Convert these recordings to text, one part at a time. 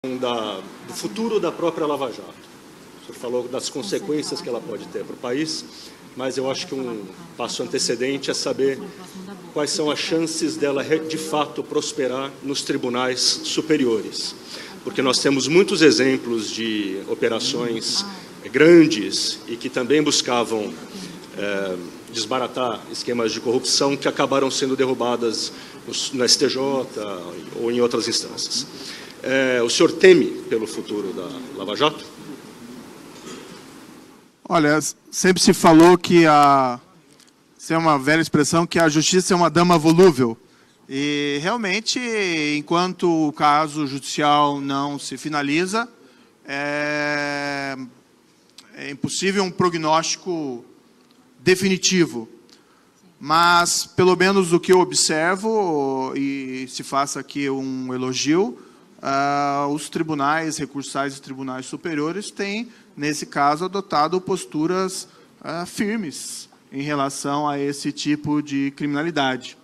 do futuro da própria Lava Jato. O senhor falou das consequências que ela pode ter para o país, mas eu acho que um passo antecedente é saber quais são as chances dela, de fato, prosperar nos tribunais superiores. Porque nós temos muitos exemplos de operações grandes e que também buscavam desbaratar esquemas de corrupção que acabaram sendo derrubadas no STJ ou em outras instâncias. O senhor teme pelo futuro da Lava Jato? Olha, sempre se falou que isso é uma velha expressão, que a justiça é uma dama volúvel. E, realmente, enquanto o caso judicial não se finaliza, é impossível um prognóstico definitivo. Mas, pelo menos o que eu observo, e se faça aqui um elogio, os tribunais recursais e tribunais superiores têm, nesse caso, adotado posturas firmes em relação a esse tipo de criminalidade.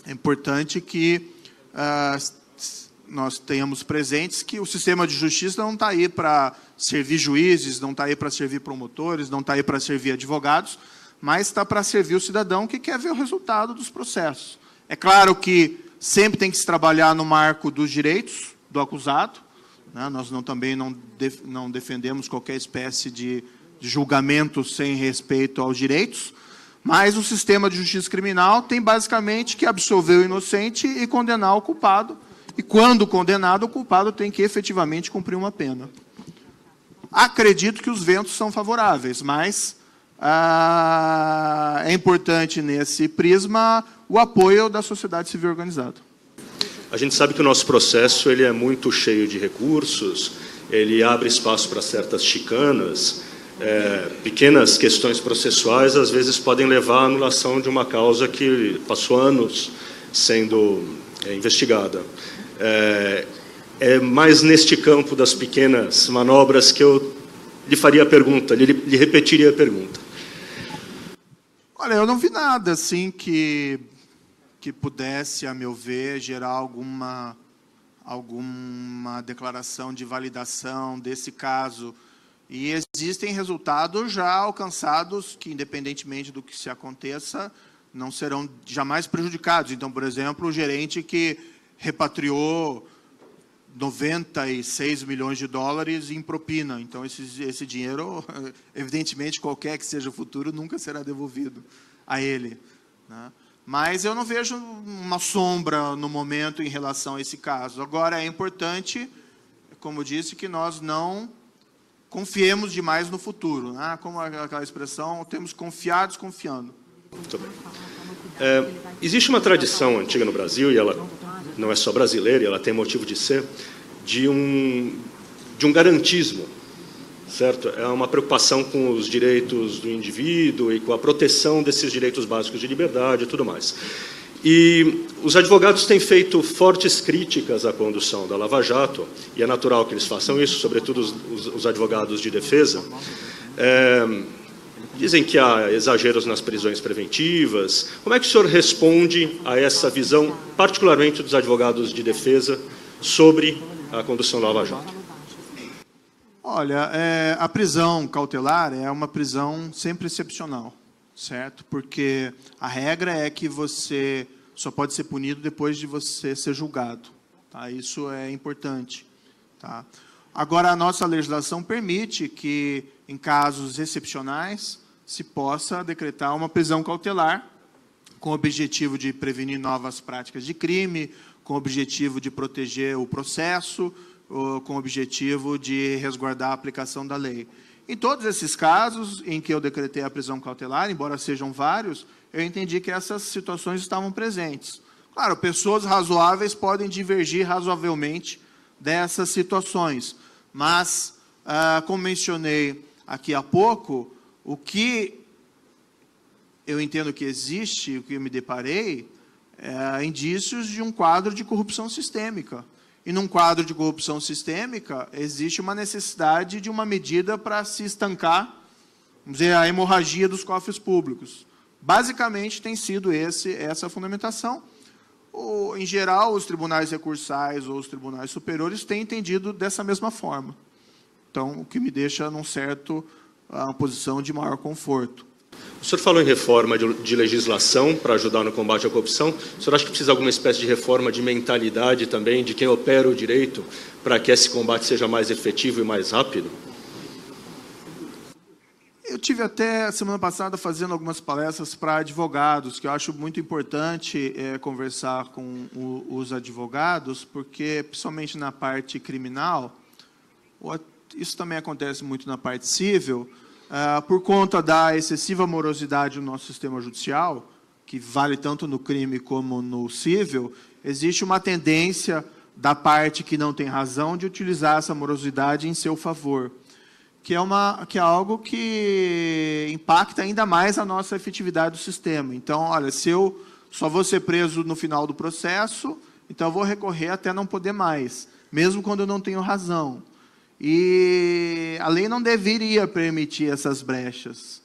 É importante que nós tenhamos presentes que o sistema de justiça não está aí para servir juízes, não está aí para servir promotores, não está aí para servir advogados, mas está para servir o cidadão que quer ver o resultado dos processos. É claro que sempre tem que se trabalhar no marco dos direitos do acusado, né? Nós também não defendemos qualquer espécie de julgamento sem respeito aos direitos, mas o sistema de justiça criminal tem basicamente que absolver o inocente e condenar o culpado, e quando condenado, o culpado tem que efetivamente cumprir uma pena. Acredito que os ventos são favoráveis, mas é importante nesse prisma o apoio da sociedade civil organizada. A gente sabe que o nosso processo ele é muito cheio de recursos, ele abre espaço para certas chicanas, pequenas questões processuais às vezes podem levar à anulação de uma causa que passou anos sendo investigada. É mais neste campo das pequenas manobras que eu lhe faria a pergunta, lhe repetiria a pergunta. Olha, eu não vi nada assim que pudesse, a meu ver, gerar alguma declaração de validação desse caso. E existem resultados já alcançados que, independentemente do que se aconteça, não serão jamais prejudicados. Então, por exemplo, o gerente que repatriou 96 milhões de dólares em propina. Então, esse dinheiro, evidentemente, qualquer que seja o futuro, nunca será devolvido a ele, né? Mas eu não vejo uma sombra no momento em relação a esse caso. Agora, é importante, como eu disse, que nós não confiemos demais no futuro, né? Como aquela expressão, temos que confiar desconfiando. Muito bem. Existe uma tradição antiga no Brasil, e ela não é só brasileira, ela tem motivo de ser, de um garantismo, certo? É uma preocupação com os direitos do indivíduo e com a proteção desses direitos básicos de liberdade e tudo mais. E os advogados têm feito fortes críticas à condução da Lava Jato, e é natural que eles façam isso, sobretudo os advogados de defesa. Dizem que há exageros nas prisões preventivas. Como é que o senhor responde a essa visão, particularmente dos advogados de defesa, sobre a condução da Lava Jato? Olha, a prisão cautelar é uma prisão sempre excepcional, certo? Porque a regra é que você só pode ser punido depois de você ser julgado, tá? Isso é importante, tá? Agora, a nossa legislação permite que, em casos excepcionais, se possa decretar uma prisão cautelar com o objetivo de prevenir novas práticas de crime, com o objetivo de proteger o processo, com o objetivo de resguardar a aplicação da lei. Em todos esses casos em que eu decretei a prisão cautelar, embora sejam vários, eu entendi que essas situações estavam presentes. Claro, pessoas razoáveis podem divergir razoavelmente dessas situações, mas, como mencionei aqui há pouco, o que eu entendo que existe, o que eu me deparei, é indícios de um quadro de corrupção sistêmica. E, num quadro de corrupção sistêmica, existe uma necessidade de uma medida para se estancar, vamos dizer, a hemorragia dos cofres públicos. Basicamente, tem sido essa a fundamentação. em geral, os tribunais recursais ou os tribunais superiores têm entendido dessa mesma forma. Então, o que me deixa num certo uma posição de maior conforto. O senhor falou em reforma de legislação para ajudar no combate à corrupção. O senhor acha que precisa de alguma espécie de reforma de mentalidade também, de quem opera o direito, para que esse combate seja mais efetivo e mais rápido? Eu tive até, semana passada, fazendo algumas palestras para advogados, que eu acho muito importante conversar com os advogados, porque, principalmente na parte criminal, isso também acontece muito na parte civil, por conta da excessiva morosidade no nosso sistema judicial, que vale tanto no crime como no civil, existe uma tendência da parte que não tem razão de utilizar essa morosidade em seu favor, que é algo que impacta ainda mais a nossa efetividade do sistema. Então, olha, se eu só vou ser preso no final do processo, então eu vou recorrer até não poder mais, mesmo quando eu não tenho razão. E a lei não deveria permitir essas brechas.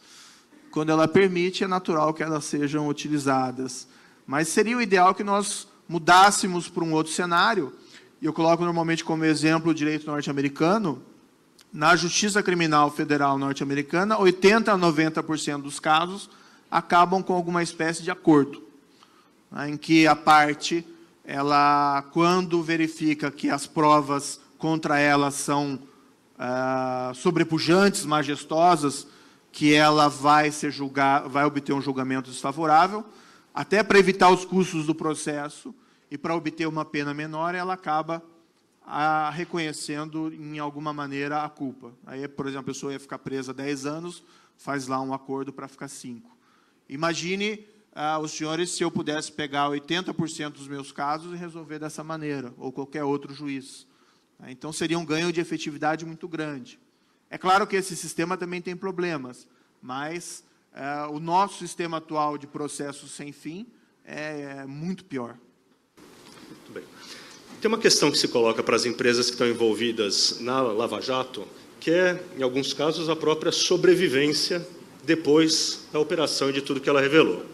Quando ela permite, é natural que elas sejam utilizadas. Mas seria o ideal que nós mudássemos para um outro cenário, e eu coloco normalmente como exemplo o direito norte-americano. Na Justiça Criminal Federal norte-americana, 80% a 90% dos casos acabam com alguma espécie de acordo, né, em que a parte, ela, quando verifica que as provas contra ela são sobrepujantes, majestosas, que ela vai obter um julgamento desfavorável, até para evitar os custos do processo e para obter uma pena menor, ela acaba reconhecendo, em alguma maneira, a culpa. Aí, por exemplo, a pessoa ia ficar presa 10 anos, faz lá um acordo para ficar 5. Imagine, os senhores, se eu pudesse pegar 80% dos meus casos e resolver dessa maneira, ou qualquer outro juiz. Então, seria um ganho de efetividade muito grande. É claro que esse sistema também tem problemas, mas o nosso sistema atual de processos sem fim é muito pior. Muito bem. Tem uma questão que se coloca para as empresas que estão envolvidas na Lava Jato, que é, em alguns casos, a própria sobrevivência depois da operação e de tudo que ela revelou.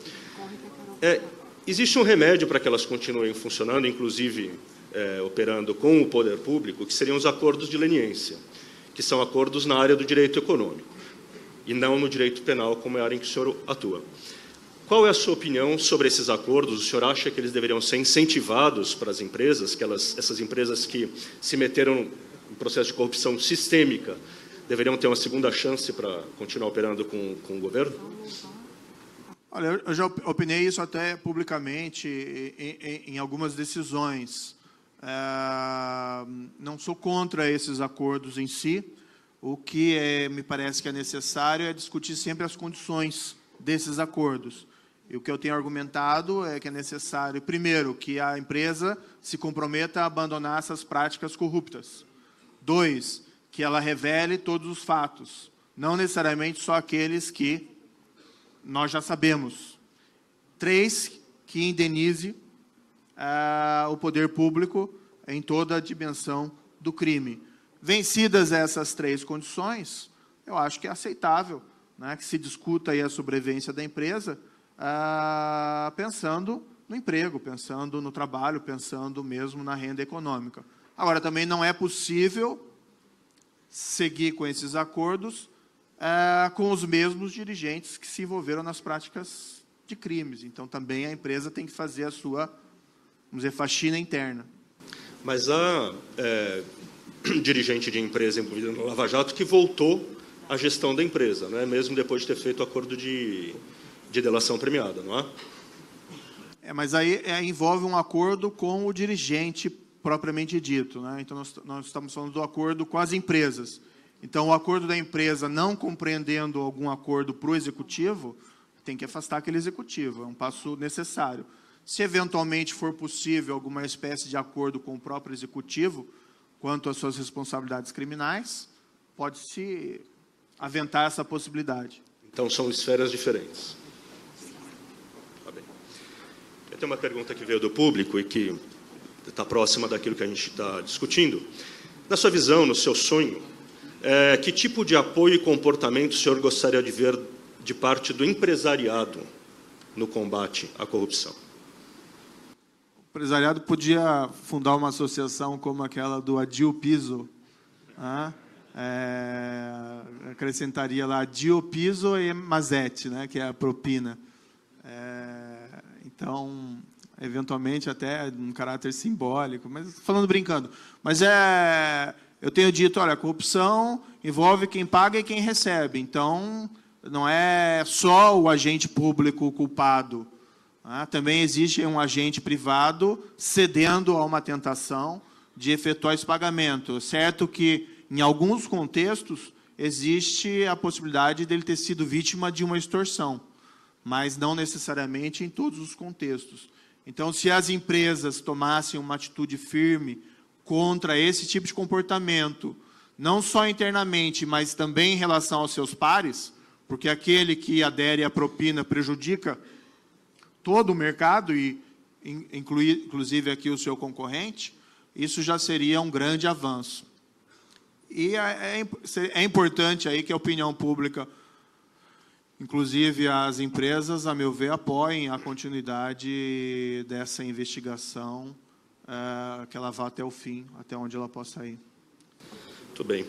Existe um remédio para que elas continuem funcionando, inclusive operando com o poder público, que seriam os acordos de leniência, que são acordos na área do direito econômico, e não no direito penal, como é a área em que o senhor atua. Qual é a sua opinião sobre esses acordos? O senhor acha que eles deveriam ser incentivados para as empresas, que essas empresas que se meteram em processo de corrupção sistêmica, deveriam ter uma segunda chance para continuar operando com o governo? Olha, eu já opinei isso até publicamente em algumas decisões. Não sou contra esses acordos em si. O que me parece que é necessário é discutir sempre as condições desses acordos. E o que eu tenho argumentado é que é necessário, primeiro, que a empresa se comprometa a abandonar essas práticas corruptas. 2, que ela revele todos os fatos, não necessariamente só aqueles que nós já sabemos. 3, que indenize o poder público em toda a dimensão do crime. Vencidas essas 3 condições, eu acho que é aceitável, né, que se discuta aí a sobrevivência da empresa, pensando no emprego, pensando no trabalho, pensando mesmo na renda econômica. Agora, também não é possível seguir com esses acordos com os mesmos dirigentes que se envolveram nas práticas de crimes. Então, também a empresa tem que fazer a sua, vamos dizer, faxina interna. Mas há dirigente de empresa envolvida no Lava Jato que voltou à gestão da empresa, né? Mesmo depois de ter feito o acordo de delação premiada, não é? Mas aí envolve um acordo com o dirigente propriamente dito, né? Então, nós estamos falando do acordo com as empresas. Então, o acordo da empresa não compreendendo algum acordo para o executivo, tem que afastar aquele executivo, é um passo necessário. Se, eventualmente, for possível alguma espécie de acordo com o próprio executivo quanto às suas responsabilidades criminais, pode-se aventar essa possibilidade. Então, são esferas diferentes. Tá bem. Eu tenho uma pergunta que veio do público e que está próxima daquilo que a gente está discutindo. Na sua visão, no seu sonho, que tipo de apoio e comportamento o senhor gostaria de ver de parte do empresariado no combate à corrupção? empresariado podia fundar uma associação como aquela do Adil Piso, né? Acrescentaria lá Adil Piso e Mazete, né? Que é a propina. Então, eventualmente, até um caráter simbólico, mas falando brincando. Mas eu tenho dito, olha, a corrupção envolve quem paga e quem recebe. Então, não é só o agente público culpado. Também existe um agente privado cedendo a uma tentação de efetuar esse pagamento. Certo que, em alguns contextos, existe a possibilidade dele ter sido vítima de uma extorsão, mas não necessariamente em todos os contextos. Então, se as empresas tomassem uma atitude firme contra esse tipo de comportamento, não só internamente, mas também em relação aos seus pares, porque aquele que adere à propina prejudica todo o mercado, e inclusive aqui o seu concorrente, isso já seria um grande avanço. E é importante aí que a opinião pública, inclusive as empresas, a meu ver, apoiem a continuidade dessa investigação, que ela vá até o fim, até onde ela possa ir. Muito bem.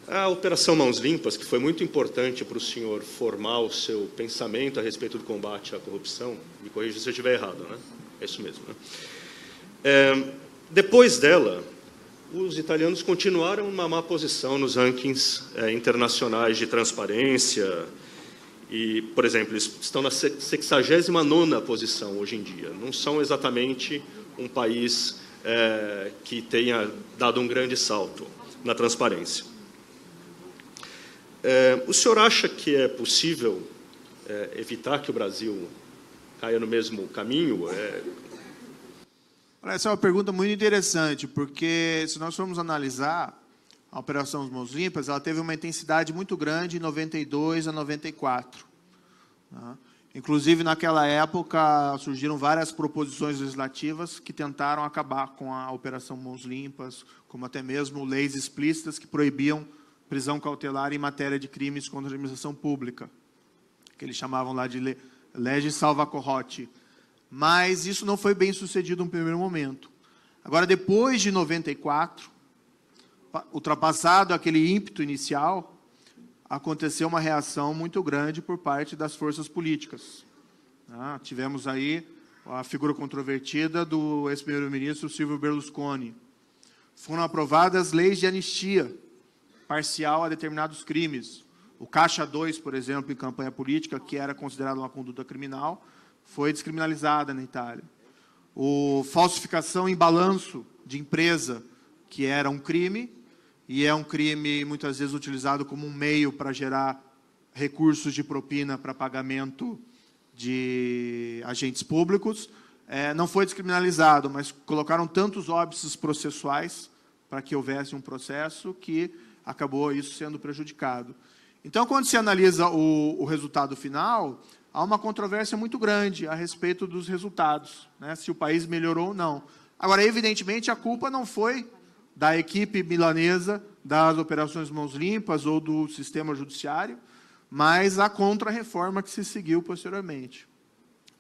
A Operação Mãos Limpas, que foi muito importante para o senhor formar o seu pensamento a respeito do combate à corrupção, me corrija se eu estiver errado, né? É isso mesmo, né? Depois dela, os italianos continuaram uma má posição nos rankings internacionais de transparência e, por exemplo, eles estão na 69ª posição hoje em dia. Não são exatamente um país que tenha dado um grande salto na transparência. O senhor acha que é possível evitar que o Brasil caia no mesmo caminho? Essa é uma pergunta muito interessante, porque se nós formos analisar a Operação Mãos Limpas, ela teve uma intensidade muito grande em 92 a 94. Né? Inclusive, naquela época, surgiram várias proposições legislativas que tentaram acabar com a Operação Mãos Limpas, como até mesmo leis explícitas que proibiam prisão cautelar em matéria de crimes contra a administração pública, que eles chamavam lá de legge salva corrotti. Mas isso não foi bem sucedido no primeiro momento. Agora, depois de 94, ultrapassado aquele ímpeto inicial, aconteceu uma reação muito grande por parte das forças políticas. Tivemos aí a figura controvertida do ex-primeiro-ministro Silvio Berlusconi. Foram aprovadas leis de anistia parcial a determinados crimes. O Caixa 2, por exemplo, em campanha política, que era considerado uma conduta criminal, foi descriminalizada na Itália. O falsificação em balanço de empresa, que era um crime, e é um crime muitas vezes utilizado como um meio para gerar recursos de propina para pagamento de agentes públicos, não foi descriminalizado, mas colocaram tantos óbices processuais para que houvesse um processo que acabou isso sendo prejudicado. Então, quando se analisa o resultado final, há uma controvérsia muito grande a respeito dos resultados, né, se o país melhorou ou não. Agora, evidentemente, a culpa não foi da equipe milanesa das Operações Mãos Limpas ou do sistema judiciário, mas a contra-reforma que se seguiu posteriormente.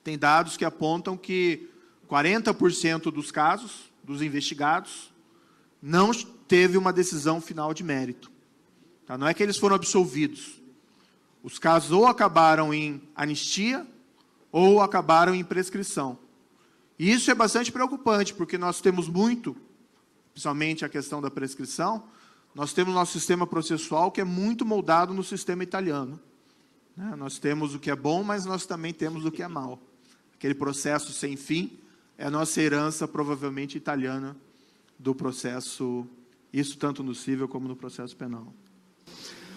Tem dados que apontam que 40% dos casos, dos investigados, não teve uma decisão final de mérito. Tá? Não é que eles foram absolvidos. Os casos ou acabaram em anistia ou acabaram em prescrição. E isso é bastante preocupante, porque nós temos muito, principalmente a questão da prescrição, nós temos nosso sistema processual que é muito moldado no sistema italiano. Né? Nós temos o que é bom, mas nós também temos o que é mal. Aquele processo sem fim é a nossa herança, provavelmente italiana, do processo, isso tanto no civil como no processo penal.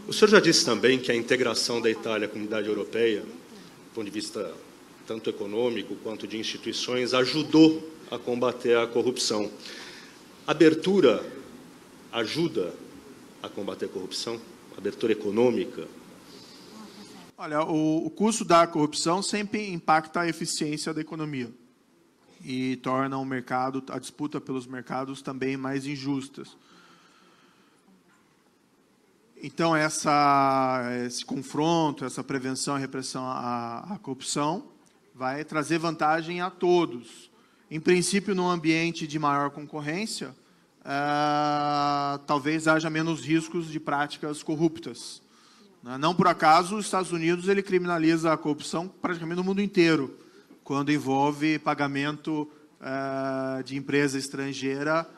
O senhor já disse também que a integração da Itália à comunidade europeia, do ponto de vista tanto econômico quanto de instituições, ajudou a combater a corrupção. A abertura ajuda a combater a corrupção? A abertura econômica? Olha, o custo da corrupção sempre impacta a eficiência da economia e torna o mercado, a disputa pelos mercados também mais injustas. Então, esse confronto, essa prevenção e repressão à corrupção vai trazer vantagem a todos. em princípio, num ambiente de maior concorrência, talvez haja menos riscos de práticas corruptas. Não por acaso, os Estados Unidos ele criminaliza a corrupção praticamente no mundo inteiro, quando envolve pagamento de empresa estrangeira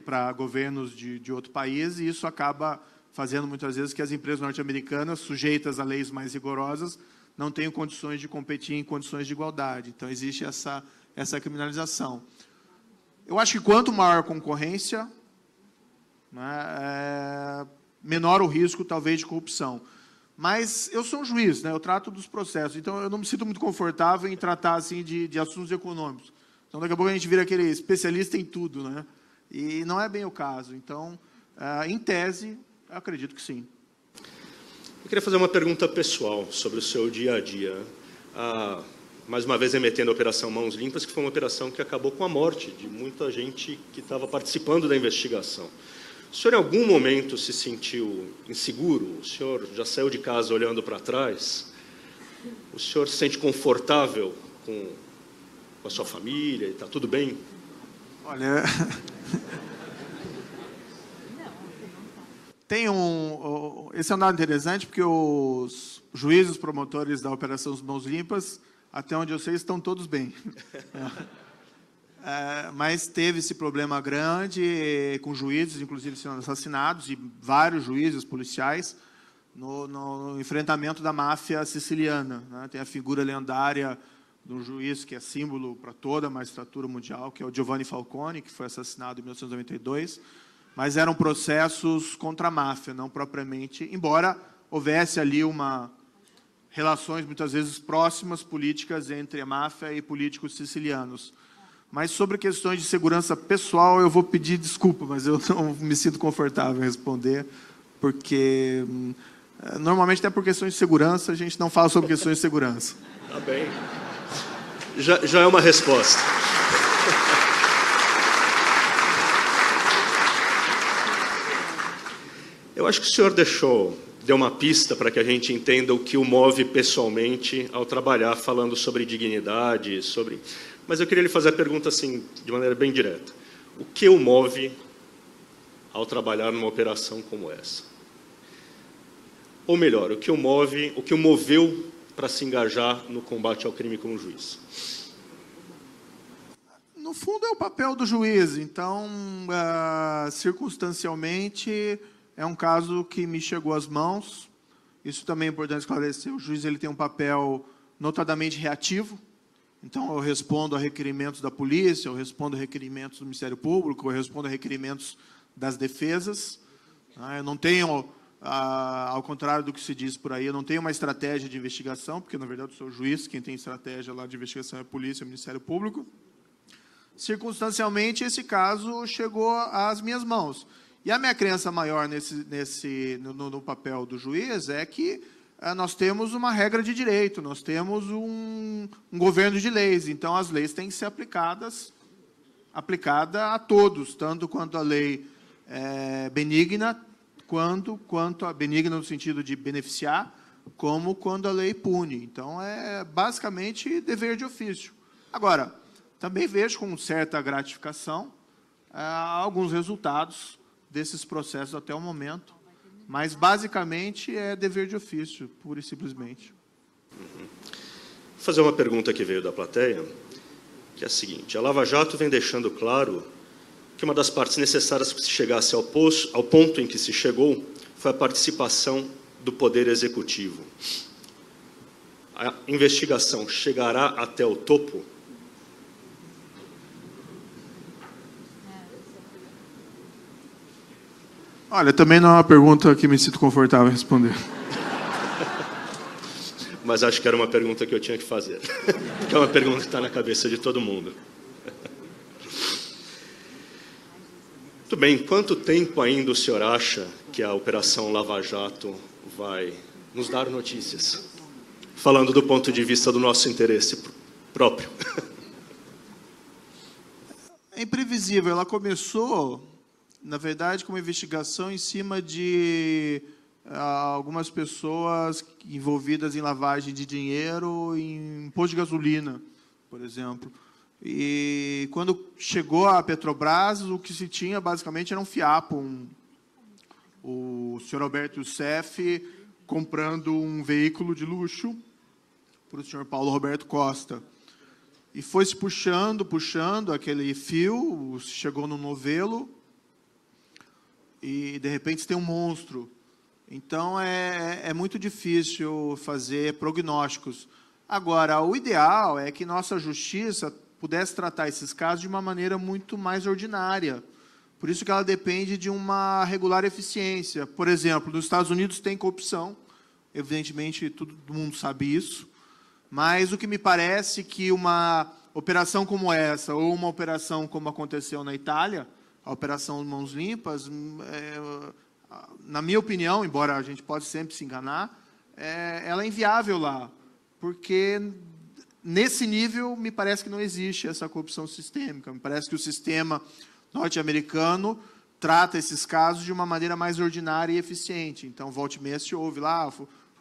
para governos de outro país, e isso acaba fazendo, muitas vezes, que as empresas norte-americanas, sujeitas a leis mais rigorosas, não tenham condições de competir em condições de igualdade. Então, existe essa criminalização. Eu acho que quanto maior a concorrência, né, menor o risco, talvez, de corrupção. Mas eu sou um juiz, né, eu trato dos processos, então eu não me sinto muito confortável em tratar assim, de assuntos econômicos. Então, daqui a pouco a gente vira aquele especialista em tudo, né? E não é bem o caso. Então, em tese, eu acredito que sim. Eu queria fazer uma pergunta pessoal sobre o seu dia a dia. Mais uma vez, remetendo a Operação Mãos Limpas, que foi uma operação que acabou com a morte de muita gente que estava participando da investigação. O senhor, em algum momento, se sentiu inseguro? O senhor já saiu de casa olhando para trás? O senhor se sente confortável com a sua família? Está tudo bem? Olha, esse é um dado interessante, porque os juízes promotores da Operação Mãos Limpas, até onde eu sei, estão todos bem. Mas teve esse problema grande, com juízes, inclusive, sendo assassinados, e vários juízes policiais, no enfrentamento da máfia siciliana. Né? Tem a figura lendária de um juiz que é símbolo para toda a magistratura mundial, que é o Giovanni Falcone, que foi assassinado em 1992, mas eram processos contra a máfia, não propriamente, embora houvesse ali relações, muitas vezes, próximas, políticas entre a máfia e políticos sicilianos. Mas sobre questões de segurança pessoal, eu vou pedir desculpa, mas eu não me sinto confortável em responder, porque, normalmente, até por questões de segurança, a gente não fala sobre questões de segurança. Tá bem. Já é uma resposta. Eu acho que o senhor deu uma pista para que a gente entenda o que o move pessoalmente ao trabalhar, falando sobre dignidade, Mas eu queria lhe fazer a pergunta assim, de maneira bem direta. O que o move ao trabalhar numa operação como essa? Ou melhor, o que o moveu para se engajar no combate ao crime como juiz? No fundo, é o papel do juiz. Então, circunstancialmente, é um caso que me chegou às mãos. Isso também é importante esclarecer. O juiz ele tem um papel notadamente reativo. Então, eu respondo a requerimentos da polícia, eu respondo a requerimentos do Ministério Público, eu respondo a requerimentos das defesas. Eu não tenho, ao contrário do que se diz por aí, eu não tenho uma estratégia de investigação, porque, na verdade, eu sou juiz, quem tem estratégia lá de investigação é a polícia, é o Ministério Público. Circunstancialmente, esse caso chegou às minhas mãos. E a minha crença maior no papel do juiz é que nós temos uma regra de direito, nós temos um governo de leis, então as leis têm que ser aplicada a todos, tanto quanto a lei é benigna, quanto a benigna no sentido de beneficiar, como quando a lei pune. Então, é basicamente dever de ofício. Agora, também vejo com certa gratificação alguns resultados desses processos até o momento, mas, basicamente, é dever de ofício, pura e simplesmente. Vou fazer uma pergunta que veio da plateia, que é a seguinte. A Lava Jato vem deixando claro que uma das partes necessárias para que se chegasse ao ponto em que se chegou foi a participação do Poder Executivo. A investigação chegará até o topo? Olha, também não é uma pergunta que me sinto confortável em responder. Mas acho que era uma pergunta que eu tinha que fazer. Porque é uma pergunta que está na cabeça de todo mundo. Muito bem. Quanto tempo ainda o senhor acha que a Operação Lava Jato vai nos dar notícias? Falando do ponto de vista do nosso interesse próprio. É imprevisível. Ela começou, na verdade, com uma investigação em cima de algumas pessoas envolvidas em lavagem de dinheiro em posto de gasolina por exemplo. E quando chegou a Petrobras, o que se tinha basicamente era um fiapo, o senhor Alberto Youssef comprando um veículo de luxo para o senhor Paulo Roberto Costa. E foi se puxando aquele fio, chegou no novelo, e de repente tem um monstro. Então é muito difícil fazer prognósticos. Agora, o ideal é que nossa justiça pudesse tratar esses casos de uma maneira muito mais ordinária. Por isso que ela depende de uma regular eficiência. Por exemplo, nos Estados Unidos tem corrupção, evidentemente todo mundo sabe isso, mas o que me parece que uma operação como essa, ou uma operação como aconteceu na Itália, a Operação Mãos Limpas, na minha opinião, embora a gente possa sempre se enganar, ela é inviável lá, porque nesse nível me parece que não existe essa corrupção sistêmica. Me parece que o sistema norte-americano trata esses casos de uma maneira mais ordinária e eficiente. Então, volta e meia se ouve lá,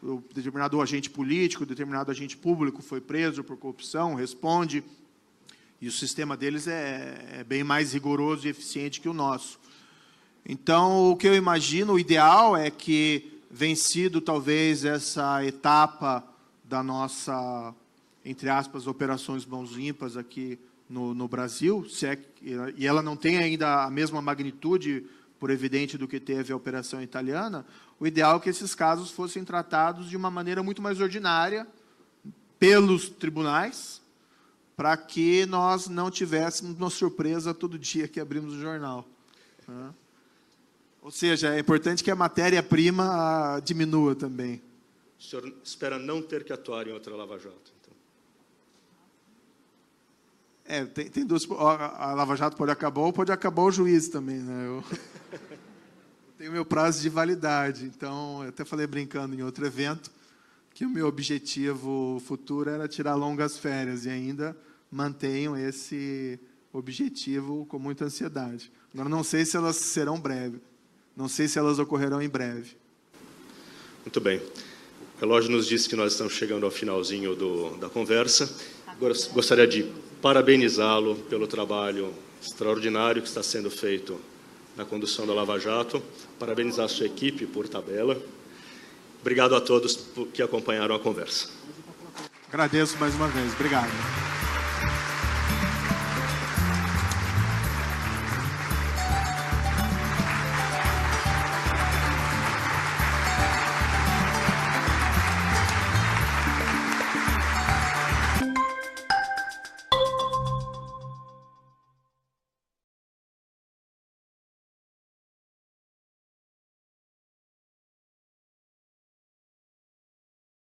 o determinado agente político, determinado agente público foi preso por corrupção, responde, e o sistema deles é bem mais rigoroso e eficiente que o nosso. Então, o que eu imagino, o ideal é que, vencido talvez essa etapa da nossa, entre aspas, operações mãos limpas aqui no Brasil, e ela não tem ainda a mesma magnitude, por evidente, do que teve a operação italiana, o ideal é que esses casos fossem tratados de uma maneira muito mais ordinária pelos tribunais, para que nós não tivéssemos uma surpresa todo dia que abrimos o jornal. Ou seja, é importante que a matéria-prima diminua também. O senhor espera não ter que atuar em outra Lava Jato, então? Tem duas. A Lava Jato pode acabar ou pode acabar o juiz também, né? Eu tenho meu prazo de validade, então eu até falei brincando em outro evento que o meu objetivo futuro era tirar longas férias e ainda mantenho esse objetivo com muita ansiedade. Agora não sei se elas serão breves, não sei se elas ocorrerão em breve. Muito bem. O relógio nos disse que nós estamos chegando ao finalzinho da conversa. Gostaria de parabenizá-lo pelo trabalho extraordinário que está sendo feito na condução da Lava Jato, parabenizar a sua equipe por tabela. Obrigado a todos que acompanharam a conversa. Agradeço mais uma vez. Obrigado.